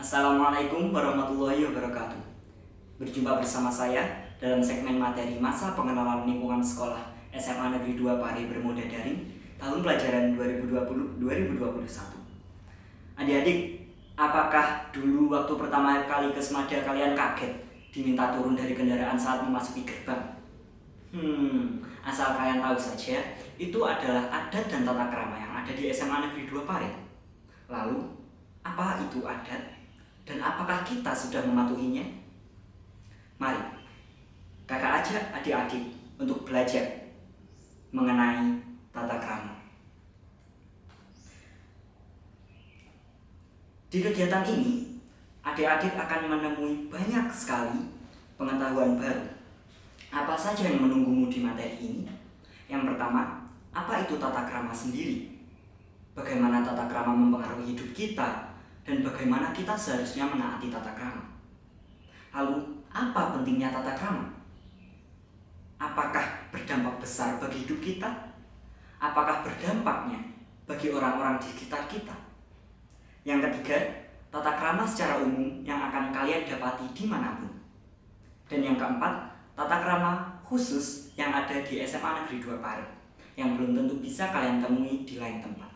Assalamualaikum warahmatullahi wabarakatuh. Berjumpa bersama saya dalam segmen materi masa pengenalan lingkungan sekolah SMA Negeri 2 Pare bermoda daring tahun pelajaran 2020-2021. Adik-adik, apakah dulu waktu pertama kali ke Semada kalian kaget diminta turun dari kendaraan saat memasuki gerbang? Asal kalian tahu saja, itu adalah adat dan tata krama yang ada di SMA Negeri 2 Pare. Lalu, apa itu adat? Dan apakah kita sudah mematuhinya? Mari, kakak ajak adik-adik untuk belajar mengenai tata krama. Di kegiatan ini, adik-adik akan menemui banyak sekali pengetahuan baru. Apa saja yang menunggumu di materi ini? Yang pertama, apa itu tata krama sendiri? Bagaimana tata krama mempengaruhi hidup kita? Dan bagaimana kita seharusnya menaati tata krama. Lalu, apa pentingnya tata krama? Apakah berdampak besar bagi hidup kita? Apakah berdampaknya bagi orang-orang di sekitar kita? Yang ketiga, tata krama secara umum yang akan kalian dapati dimanapun. Dan yang keempat, tata krama khusus yang ada di SMA Negeri 2 Pare, yang belum tentu bisa kalian temui di lain tempat.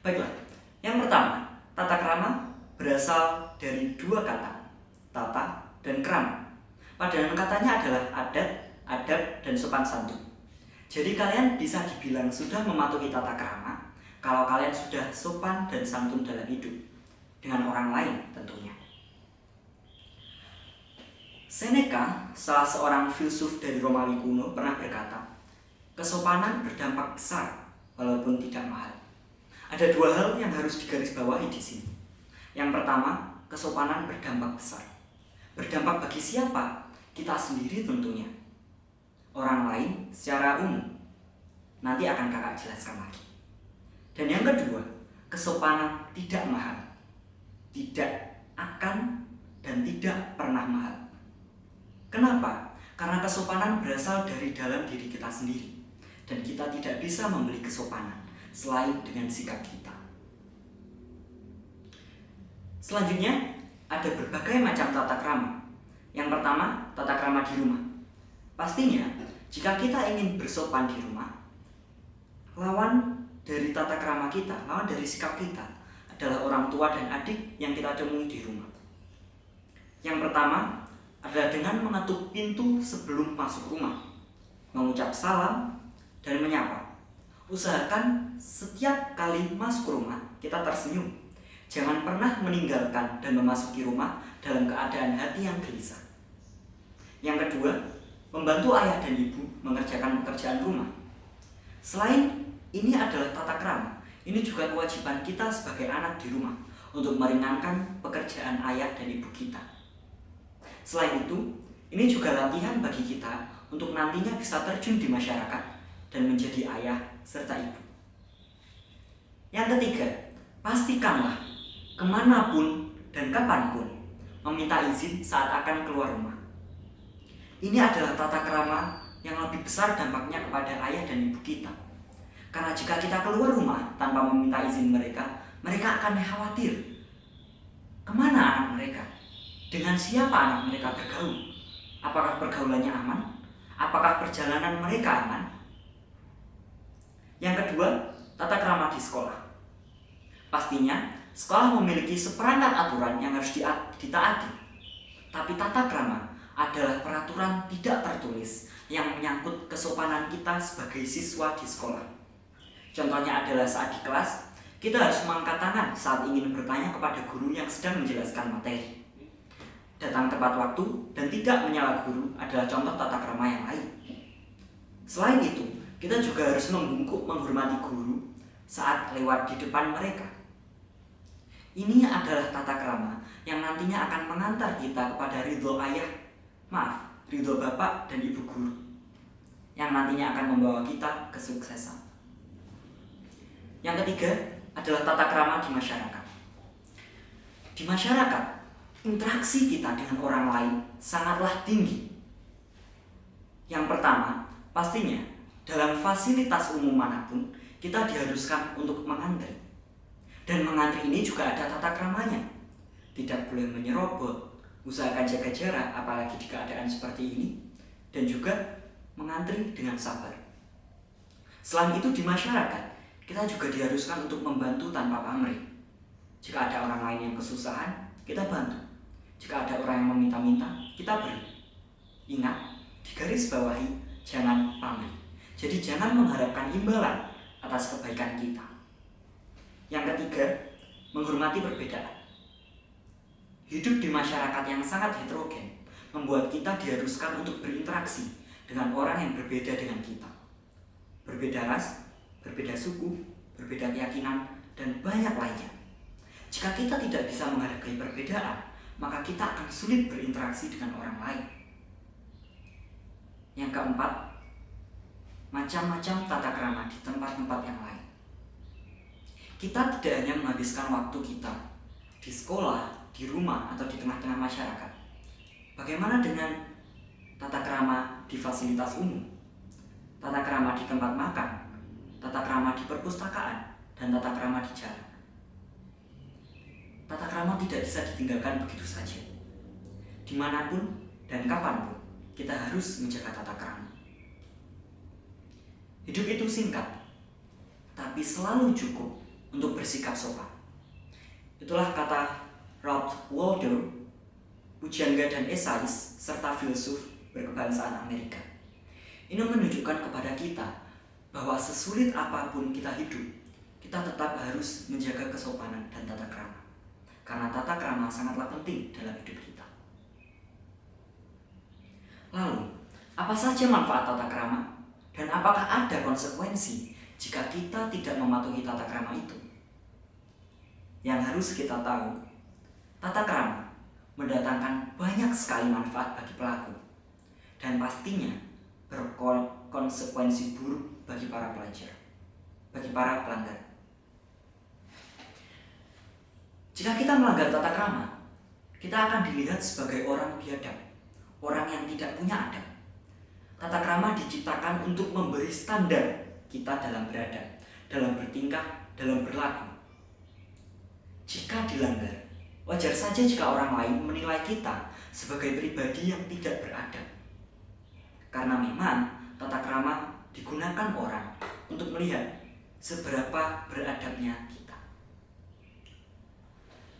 Baiklah, yang pertama, tata krama berasal dari dua kata, tata dan krama. Padanan katanya adalah adat, adab, dan sopan santun. Jadi kalian bisa dibilang sudah mematuhi tata krama kalau kalian sudah sopan dan santun dalam hidup dengan orang lain tentunya. Seneca, salah seorang filsuf dari Romawi kuno, pernah berkata, kesopanan berdampak besar walaupun tidak mahal. Ada dua hal yang harus digarisbawahi di sini. Yang pertama, kesopanan berdampak besar. Berdampak bagi siapa? Kita sendiri tentunya. Orang lain secara umum. Nanti akan kakak jelaskan lagi. Dan yang kedua, kesopanan tidak mahal. Tidak akan dan tidak pernah mahal. Kenapa? Karena kesopanan berasal dari dalam diri kita sendiri. Dan kita tidak bisa membeli kesopanan selain dengan sikap kita. Selanjutnya, ada berbagai macam tata krama. Yang pertama, tata krama di rumah. Pastinya, jika kita ingin bersopan di rumah, lawan dari tata krama kita, lawan dari sikap kita adalah orang tua dan adik yang kita temui di rumah. Yang pertama adalah dengan mengetuk pintu sebelum masuk rumah, mengucap salam, dan menyapa. Usahakan setiap kali masuk rumah kita tersenyum. Jangan pernah meninggalkan dan memasuki rumah dalam keadaan hati yang gelisah. Yang kedua, membantu ayah dan ibu mengerjakan pekerjaan rumah. Selain ini adalah tata krama, ini juga kewajiban kita sebagai anak di rumah untuk meringankan pekerjaan ayah dan ibu kita. Selain itu, ini juga latihan bagi kita untuk nantinya bisa terjun di masyarakat dan menjadi ayah serta ibu. Yang ketiga, pastikanlah kemanapun dan kapanpun meminta izin saat akan keluar rumah. Ini adalah tata krama yang lebih besar dampaknya kepada ayah dan ibu kita. Karena jika kita keluar rumah tanpa meminta izin mereka, mereka akan khawatir. Kemana anak mereka? Dengan siapa anak mereka bergaul? Apakah pergaulannya aman? Apakah perjalanan mereka aman? Yang kedua, tata krama di sekolah. Pastinya, sekolah memiliki seperangkat aturan yang harus ditaati. Tapi tata krama adalah peraturan tidak tertulis yang menyangkut kesopanan kita sebagai siswa di sekolah. Contohnya adalah saat di kelas, kita harus mengangkat tangan saat ingin bertanya kepada guru yang sedang menjelaskan materi. Datang tepat waktu dan tidak menyela guru adalah contoh tata krama yang lain. Selain itu, kita juga harus membungkuk menghormati guru saat lewat di depan mereka. Ini adalah tata krama yang nantinya akan mengantar kita kepada ridho bapak dan ibu guru, yang nantinya akan membawa kita kesuksesan. Yang ketiga adalah tata krama di masyarakat. Di masyarakat, interaksi kita dengan orang lain sangatlah tinggi. Yang pertama, pastinya dalam fasilitas umum manapun kita diharuskan untuk mengantri. Dan mengantri ini juga ada tata keramanya. Tidak boleh menyerobot, usahakan jaga jarak apalagi di keadaan seperti ini, dan juga mengantri dengan sabar. Selain itu di masyarakat, kita juga diharuskan untuk membantu tanpa pamrih. Jika ada orang lain yang kesusahan, kita bantu. Jika ada orang yang meminta-minta, kita beri. Ingat, digarisbawahi, jangan pamrih. Jadi jangan mengharapkan imbalan atas kebaikan kita. Yang ketiga, menghormati perbedaan. Hidup di masyarakat yang sangat heterogen membuat kita diharuskan untuk berinteraksi dengan orang yang berbeda dengan kita. Berbeda ras, berbeda suku, berbeda keyakinan, dan banyak lainnya. Jika kita tidak bisa menghargai perbedaan, maka kita akan sulit berinteraksi dengan orang lain. Yang keempat, macam-macam tata krama di tempat-tempat yang lain. Kita tidak hanya menghabiskan waktu kita di sekolah, di rumah, atau di tengah-tengah masyarakat. Bagaimana dengan tata krama di fasilitas umum, tata krama di tempat makan, tata krama di perpustakaan, dan tata krama di jalan? Tata krama tidak bisa ditinggalkan begitu saja. Dimanapun dan kapanpun, kita harus menjaga tata krama. Hidup itu singkat, tapi selalu cukup untuk bersikap sopan. Itulah kata Ralph Waldo, pujangga dan esais, serta filsuf berkebangsaan Amerika. Ini menunjukkan kepada kita bahwa sesulit apapun kita hidup, kita tetap harus menjaga kesopanan dan tata krama. Karena tata krama sangatlah penting dalam hidup kita. Lalu, apa saja manfaat tata krama? Dan apakah ada konsekuensi jika kita tidak mematuhi tata krama itu? Yang harus kita tahu, tata krama mendatangkan banyak sekali manfaat bagi pelaku, dan pastinya berkonsekuensi buruk bagi para pelajar, bagi para pelanggar. Jika kita melanggar tata krama, kita akan dilihat sebagai orang biadab, orang yang tidak punya adab. Tata krama diciptakan untuk memberi standar kita dalam beradab, dalam bertingkah, dalam berlaku. Jika dilanggar, wajar saja jika orang lain menilai kita sebagai pribadi yang tidak beradab. Karena memang tata krama digunakan orang untuk melihat seberapa beradabnya kita.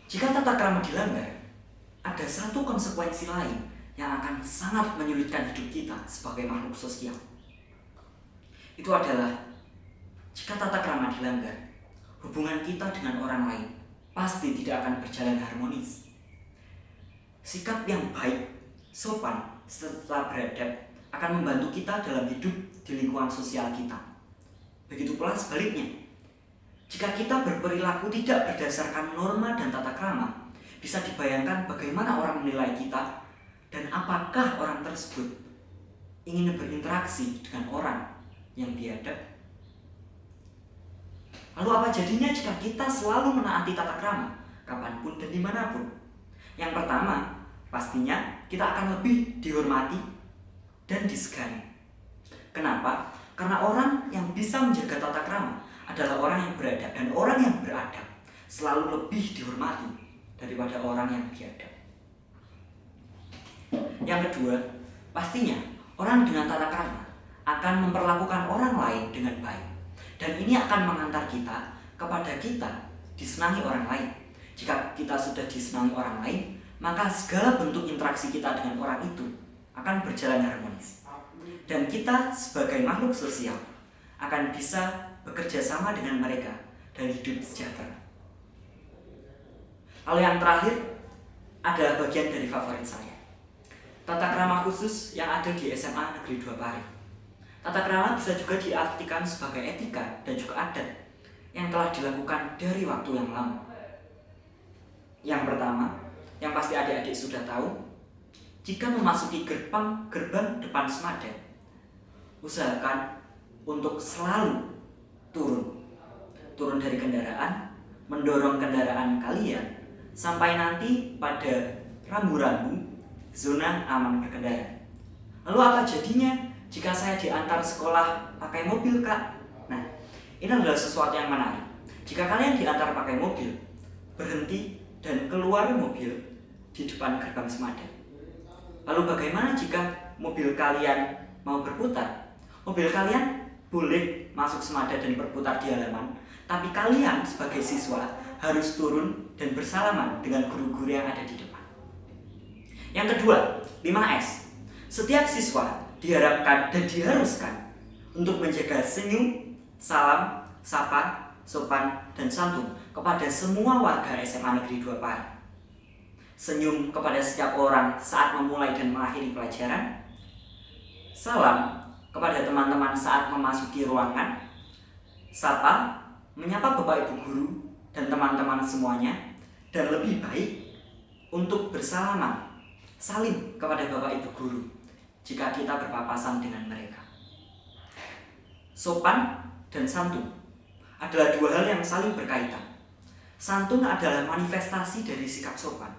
Jika tata krama dilanggar, ada satu konsekuensi lain yang akan sangat menyulitkan hidup kita sebagai makhluk sosial. Itu adalah jika tata krama dilanggar, hubungan kita dengan orang lain pasti tidak akan berjalan harmonis. Sikap yang baik, sopan, serta beradab akan membantu kita dalam hidup di lingkungan sosial kita. Begitu pula sebaliknya. Jika kita berperilaku tidak berdasarkan norma dan tata krama, bisa dibayangkan bagaimana orang menilai kita dan apakah orang tersebut ingin berinteraksi dengan orang yang biadab. Lalu apa jadinya jika kita selalu menaati tata krama, kapanpun dan dimanapun? Yang pertama, pastinya kita akan lebih dihormati dan disegani. Kenapa? Karena orang yang bisa menjaga tata krama adalah orang yang beradab, dan orang yang beradab selalu lebih dihormati daripada orang yang biadab. Yang kedua, pastinya orang dengan tata krama akan memperlakukan orang lain dengan baik, dan ini akan mengantar kita kepada kita disenangi orang lain. Jika kita sudah disenangi orang lain, maka segala bentuk interaksi kita dengan orang itu akan berjalan harmonis, dan kita sebagai makhluk sosial akan bisa bekerja sama dengan mereka dan hidup sejahtera. Lalu yang terakhir adalah bagian dari favorit saya, tata krama khusus yang ada di SMA Negeri 2 Pare. Tata krama bisa juga diartikan sebagai etika dan juga adat yang telah dilakukan dari waktu yang lama. Yang pertama, yang pasti adik-adik sudah tahu, jika memasuki gerbang depan Semada, usahakan untuk selalu turun dari kendaraan, mendorong kendaraan kalian sampai nanti pada rambu-rambu zona aman berkendara. Lalu apa jadinya jika saya diantar sekolah pakai mobil, Kak? Nah, ini adalah sesuatu yang menarik. Jika kalian diantar pakai mobil, berhenti dan keluar mobil di depan gerbang Semada. Lalu bagaimana jika mobil kalian mau berputar? Mobil kalian boleh masuk Semada dan berputar di halaman, tapi kalian sebagai siswa harus turun dan bersalaman dengan guru-guru yang ada di depan. Yang kedua, 5S. Setiap siswa diharapkan dan diharuskan untuk menjaga senyum, salam, sapa, sopan, dan santun kepada semua warga SMA Negeri 2 Pare. Senyum kepada setiap orang saat memulai dan mengakhiri pelajaran. Salam kepada teman-teman saat memasuki ruangan. Sapa, menyapa Bapak Ibu Guru dan teman-teman semuanya. Dan lebih baik untuk bersalaman, salim kepada Bapak Ibu Guru jika kita berpapasan dengan mereka. Sopan dan santun adalah dua hal yang saling berkaitan. Santun adalah manifestasi dari sikap sopan.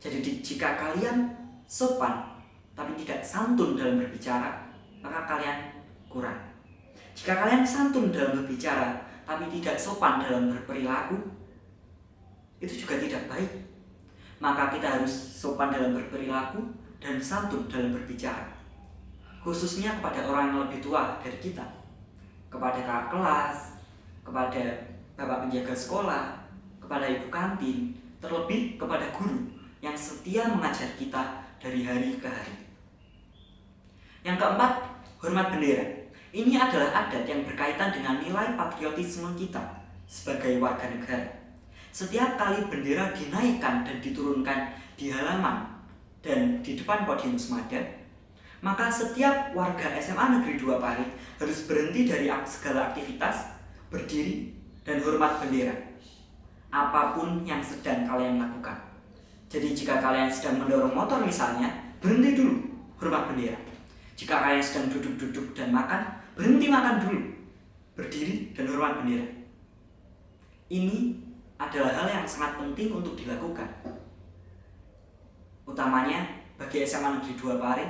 Jadi jika kalian sopan tapi tidak santun dalam berbicara, maka kalian kurang. Jika kalian santun dalam berbicara tapi tidak sopan dalam berperilaku, itu juga tidak baik. Maka kita harus sopan dalam berperilaku dan santun dalam berbicara, khususnya kepada orang yang lebih tua dari kita, kepada kakak kelas, kepada bapak penjaga sekolah, kepada ibu kantin, terlebih kepada guru yang setia mengajar kita dari hari ke hari. Yang keempat, hormat bendera. Ini adalah adat yang berkaitan dengan nilai patriotisme kita sebagai warga negara. Setiap kali bendera dinaikkan dan diturunkan di halaman dan di depan podium Semada, maka setiap warga SMA Negeri 2 Pare harus berhenti dari segala aktivitas, berdiri, dan hormat bendera. Apapun yang sedang kalian lakukan. Jadi jika kalian sedang mendorong motor misalnya, berhenti dulu, hormat bendera. Jika kalian sedang duduk-duduk dan makan, berhenti makan dulu, berdiri dan hormat bendera. Ini adalah hal yang sangat penting untuk dilakukan, utamanya bagi SMA Negeri 2 Pare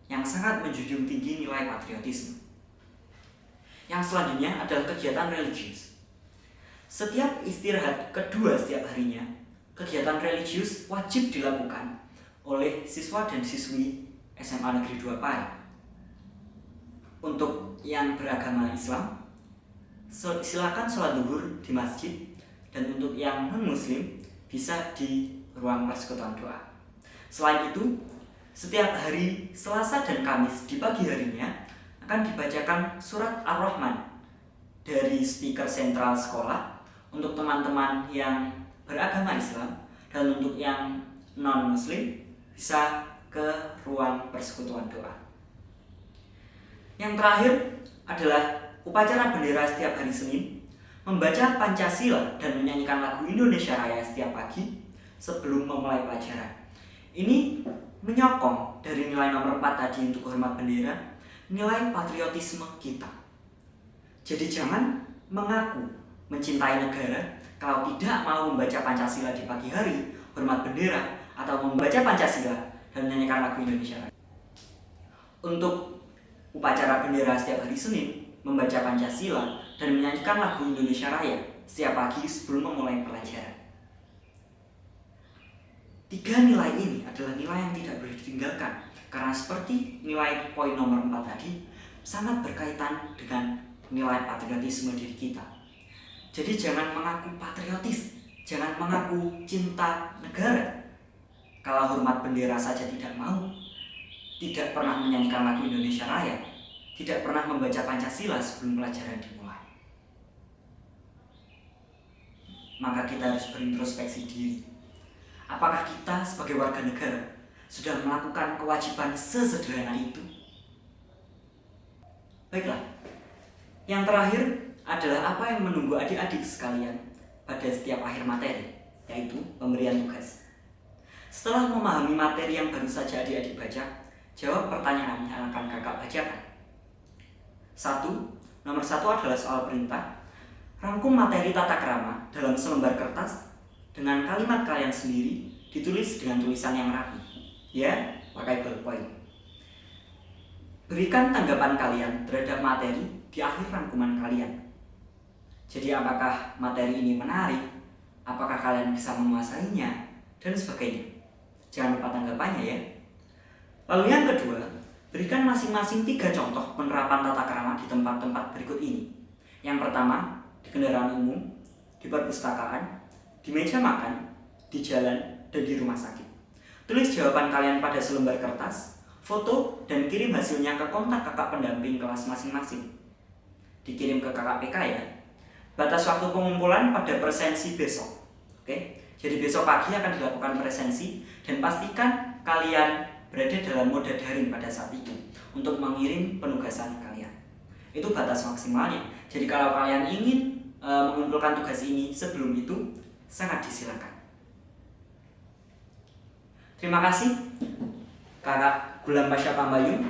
yang sangat menjunjung tinggi nilai patriotisme. Yang selanjutnya adalah kegiatan religius. Setiap istirahat kedua setiap harinya, kegiatan religius wajib dilakukan oleh siswa dan siswi SMA Negeri 2 Pare. Untuk yang beragama Islam, silakan sholat zuhur di masjid, dan untuk yang non-muslim bisa di ruang persekutuan doa. Selain itu, setiap hari Selasa dan Kamis di pagi harinya akan dibacakan surat Ar-Rahman dari speaker sentral sekolah untuk teman-teman yang beragama Islam, dan untuk yang non-muslim bisa ke ruang persekutuan doa. Yang terakhir adalah upacara bendera setiap hari Senin, membaca Pancasila dan menyanyikan lagu Indonesia Raya setiap pagi sebelum memulai pelajaran. Ini menyokong dari nilai nomor 4 tadi untuk hormat bendera, nilai patriotisme kita. Jadi jangan mengaku mencintai negara kalau tidak mau membaca Pancasila di pagi hari, hormat bendera, atau membaca Pancasila dan menyanyikan lagu Indonesia Raya. Untuk upacara bendera setiap hari Senin, membaca Pancasila, dan menyanyikan lagu Indonesia Raya setiap pagi sebelum memulai pelajaran. 3 nilai ini adalah nilai yang tidak boleh ditinggalkan, karena seperti nilai poin nomor 4 tadi, sangat berkaitan dengan nilai patriotisme diri kita. Jadi jangan mengaku patriotis, jangan mengaku cinta negara kalau hormat bendera saja tidak mau, tidak pernah menyanyikan lagu Indonesia Raya, tidak pernah membaca Pancasila sebelum pelajaran dimulai. Maka kita harus berintrospeksi diri. Apakah kita sebagai warga negara sudah melakukan kewajiban sesederhana itu? Baiklah, yang terakhir adalah apa yang menunggu adik-adik sekalian pada setiap akhir materi, yaitu pemberian tugas. Setelah memahami materi yang baru saja adik-adik baca, jawab pertanyaan yang akan kakak bacakan. 1. Nomor 1 adalah soal perintah. Rangkum materi tata krama dalam selembar kertas dengan kalimat kalian sendiri, ditulis dengan tulisan yang rapi. Ya, pakai ballpoint. Berikan tanggapan kalian terhadap materi di akhir rangkuman kalian. Jadi apakah materi ini menarik? Apakah kalian bisa menguasainya? Dan sebagainya. Jangan lupa tanggapannya ya. Lalu yang kedua, berikan masing-masing 3 contoh penerapan tata krama di tempat-tempat berikut ini. Yang pertama, di kendaraan umum, di perpustakaan, di meja makan, di jalan, dan di rumah sakit. Tulis jawaban kalian pada selembar kertas, foto, dan kirim hasilnya ke kontak kakak pendamping kelas masing-masing. Dikirim ke kakak PK ya. Batas waktu pengumpulan pada presensi besok. Oke, jadi besok pagi akan dilakukan presensi dan pastikan kalian berada dalam mode daring pada saat itu untuk mengirim penugasan kalian. Itu batas maksimalnya. Jadi kalau kalian ingin mengumpulkan tugas ini sebelum itu, sangat disilakan. Terima kasih, Kakak Gulam Pasha Pambayun.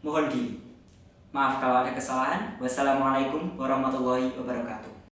Mohon diri. Maaf kalau ada kesalahan. Wassalamualaikum warahmatullahi wabarakatuh.